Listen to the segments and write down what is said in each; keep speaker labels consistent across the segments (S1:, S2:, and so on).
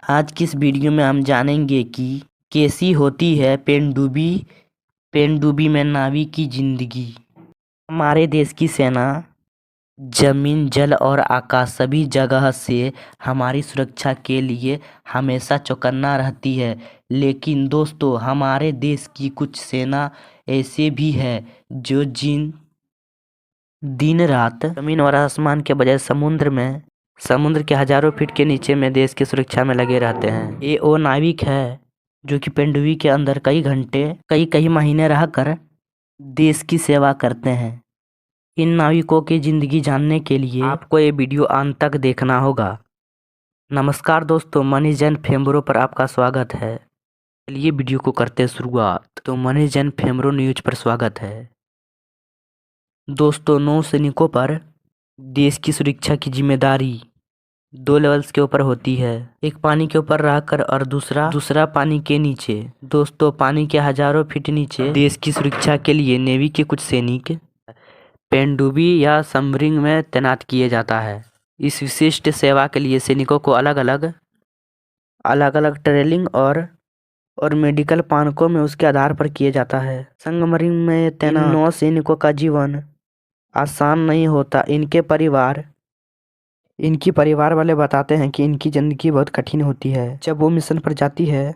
S1: आज की इस वीडियो में हम जानेंगे कि कैसी होती है पनडुब्बी पनडुब्बी में नाविक की जिंदगी। हमारे देश की सेना जमीन, जल और आकाश सभी जगह से हमारी सुरक्षा के लिए हमेशा चौकन्ना रहती है। लेकिन दोस्तों, हमारे देश की कुछ सेना ऐसे भी है जो दिन रात जमीन और आसमान के बजाय समुद्र के हजारों फीट के नीचे में देश की सुरक्षा में लगे रहते हैं। ये वो नाविक है जो कि पनडुब्बी के अंदर कई घंटे कई महीने रहकर देश की सेवा करते हैं। इन नाविकों की जिंदगी जानने के लिए आपको ये वीडियो अंत तक देखना होगा। नमस्कार दोस्तों, मनीष जैन फेम्बरो पर आपका स्वागत है। चलिए वीडियो को करते हैं शुरुआत। तो मनीष जैन फेम्बरो न्यूज पर स्वागत है। दोस्तों, नौ सैनिकों पर देश की सुरक्षा की जिम्मेदारी दो लेवल्स के ऊपर होती है। एक पानी के ऊपर रहकर और दूसरा पानी के नीचे। दोस्तों, पानी के हजारों फीट नीचे देश की सुरक्षा के लिए नेवी के कुछ सैनिक पनडुब्बी या सबमरीन में तैनात किए जाता है। इस विशिष्ट सेवा के लिए सैनिकों को अलग अलग ट्रेनिंग और मेडिकल मानकों में उसके आधार पर किया जाता है। सबमरीन में तैनात नौ सैनिकों का जीवन आसान नहीं होता। इनकी परिवार वाले बताते हैं कि इनकी जिंदगी बहुत कठिन होती है। जब वो मिशन पर जाती है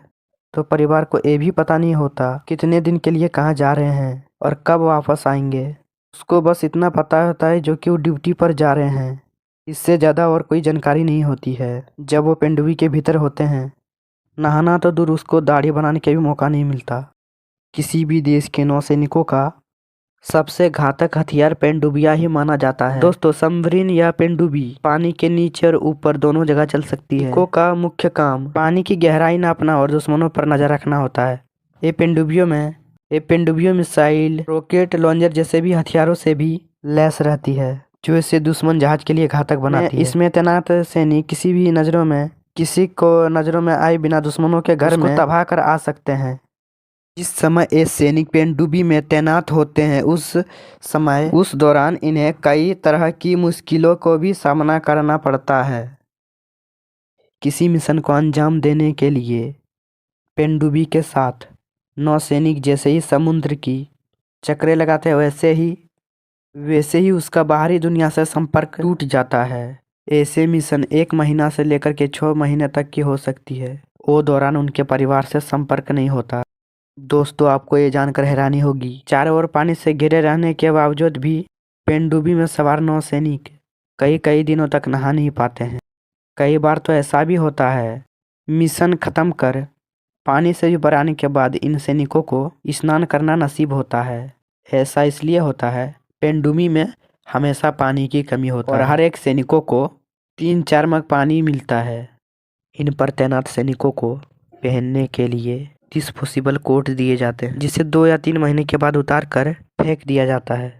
S1: तो परिवार को ये भी पता नहीं होता कितने दिन के लिए कहाँ जा रहे हैं और कब वापस आएंगे। उसको बस इतना पता होता है जो कि वो ड्यूटी पर जा रहे हैं। इससे ज़्यादा और कोई जानकारी नहीं होती है। जब वो पनडुब्बी के भीतर होते हैं, नहाना तो दूर, उसको दाढ़ी बनाने का भी मौका नहीं मिलता। किसी भी देश के नौसैनिकों का सबसे घातक हथियार पनडुब्बियां ही माना जाता है। दोस्तों, सबमरीन या पनडुब्बी पानी के नीचे और ऊपर दोनों जगह चल सकती है। इनको का मुख्य काम पानी की गहराई नापना और दुश्मनों पर नजर रखना होता है। ये पनडुब्बियों मिसाइल, रॉकेट लॉन्चर जैसे भी हथियारों से भी लैस रहती है, जो इसे दुश्मन जहाज के लिए घातक बनाती है। इसमें तैनात सैनिक किसी को नजरों में आए बिना दुश्मनों के घर में तबाह कर आ सकते हैं। जिस समय ये सैनिक पनडुब्बी में तैनात होते हैं, उस दौरान इन्हें कई तरह की मुश्किलों को भी सामना करना पड़ता है। किसी मिशन को अंजाम देने के लिए पनडुब्बी के साथ नौसैनिक जैसे ही समुद्र की चक्करें लगाते हैं, वैसे ही उसका बाहरी दुनिया से संपर्क टूट जाता है। ऐसे मिशन 1 महीना से लेकर के 6 महीने तक की हो सकती है। वो दौरान उनके परिवार से संपर्क नहीं होता। दोस्तों, आपको ये जानकर हैरानी होगी, चारों ओर पानी से घिरे रहने के बावजूद भी पनडुब्बी में सवार नौसैनिक कई दिनों तक नहा नहीं पाते हैं। कई बार तो ऐसा भी होता है, मिशन खत्म कर पानी से ऊपर आने के बाद इन सैनिकों को स्नान करना नसीब होता है। ऐसा इसलिए होता है, पनडुब्बी में हमेशा पानी की कमी होती है और हर एक सैनिकों को 3-4 मग पानी मिलता है। इन पर तैनात सैनिकों को पहनने के लिए डिस्पोजेबल कोट दिए जाते हैं, जिसे 2 या 3 महीने के बाद उतार कर फेंक दिया जाता है।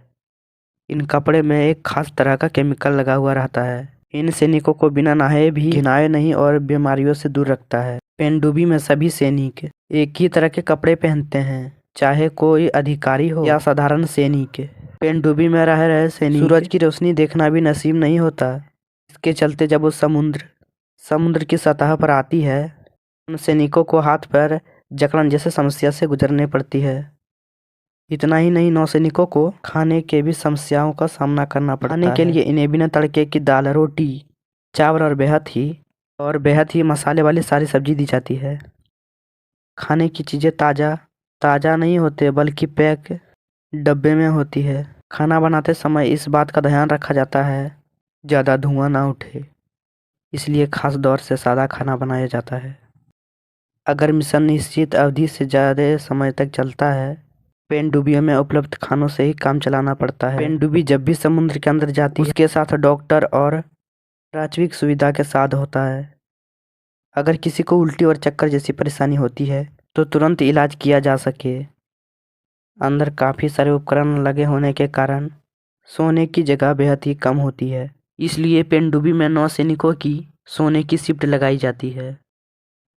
S1: इन कपड़े में एक खास तरह का केमिकल लगा हुआ रहता है। इन सैनिकों को बिना नहाए भी घिनाए नहीं और बीमारियों से दूर रखता है। पनडुब्बी में सभी सैनिक एक ही तरह के कपड़े पहनते हैं, चाहे कोई अधिकारी हो या साधारण सैनिक। पनडुब्बी में रह रहे सैनिक सूरज की रोशनी देखना भी नसीब नहीं होता। इसके चलते जब वो समुद्र की सतह पर आती है, उन सैनिकों को हाथ पैर जकड़न जैसे समस्या से गुजरने पड़ती है। इतना ही नहीं, नौसैनिकों को खाने के भी समस्याओं का सामना करना पड़ता है। खाने के लिए इन्हें बिना तड़के की दाल, रोटी, चावल और बेहद ही मसाले वाली सारी सब्जी दी जाती है। खाने की चीज़ें ताज़ा नहीं होते, बल्कि पैक डब्बे में होती है। खाना बनाते समय इस बात का ध्यान रखा जाता है ज़्यादा धुआं ना उठे, इसलिए खास तौर से सादा खाना बनाया जाता है। अगर मिशन निश्चित अवधि से ज़्यादा समय तक चलता है, पनडुब्बियों में उपलब्ध खानों से ही काम चलाना पड़ता है। पनडुब्बी जब भी समुद्र के अंदर जाती है, उसके साथ डॉक्टर और प्राथमिक सुविधा के साथ होता है। अगर किसी को उल्टी और चक्कर जैसी परेशानी होती है तो तुरंत इलाज किया जा सके। अंदर काफ़ी सारे उपकरण लगे होने के कारण सोने की जगह बेहद ही कम होती है, इसलिए पनडुब्बी में नौसैनिकों की सोने की शिफ्ट लगाई जाती है।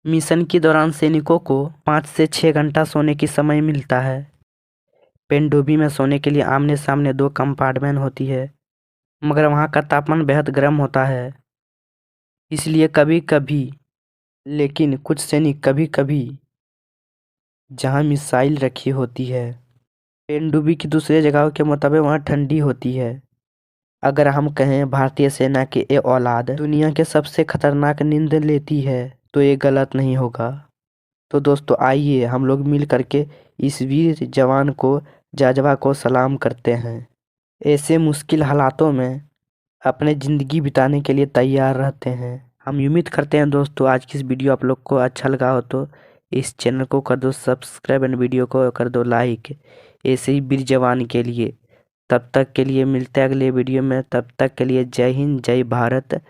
S1: मिशन के दौरान सैनिकों को 5 से 6 घंटा सोने की समय मिलता है। पनडुब्बी में सोने के लिए आमने सामने 2 कंपार्टमेंट होती है, मगर वहाँ का तापमान बेहद गर्म होता है, इसलिए कभी कभी लेकिन कुछ सैनिक कभी कभी जहाँ मिसाइल रखी होती है पनडुब्बी की दूसरे जगहों के मुताबिक वहाँ ठंडी होती है। अगर हम कहें भारतीय सेना की ये औलाद दुनिया के सबसे खतरनाक नींद लेती है तो ये गलत नहीं होगा। तो दोस्तों आइए हम लोग मिल करके इस वीर जवान को जाजवा को सलाम करते हैं। ऐसे मुश्किल हालातों में अपने ज़िंदगी बिताने के लिए तैयार रहते हैं। हम उम्मीद करते हैं दोस्तों आज की इस वीडियो आप लोग को अच्छा लगा हो तो इस चैनल को कर दो सब्सक्राइब एंड वीडियो को कर दो लाइक ऐसे ही वीर जवान के लिए। तब तक के लिए मिलते हैं अगले वीडियो में। तब तक के लिए जय हिंद जय भारत।